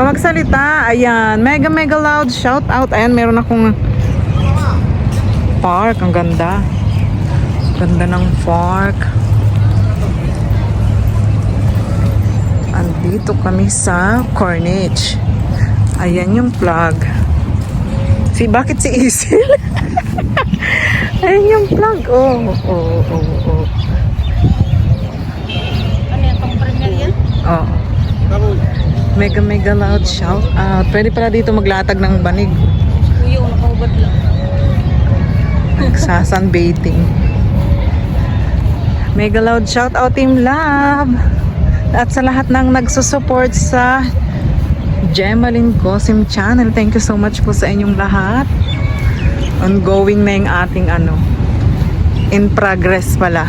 Magsalita. Ayan. Mega mega loud shout out. Ayan, meron akong park. Ang ganda. Ganda ng park. Andito kami sa Corniche. Ayan yung plug. Bakit si Isil? Ayan yung plug. Oh. Ano yan? Pang premier yan? Oh. Mega mega loud shout out. Pwede pala dito maglatag ng banig. Kuya, nakahubad lang. Nagsasunbathing. Mega loud shout out Team Love. At sa lahat ng nagsusupport sa Gemaline Cosim channel. Thank you so much po sa inyong lahat. Ongoing na yung ating in progress pala.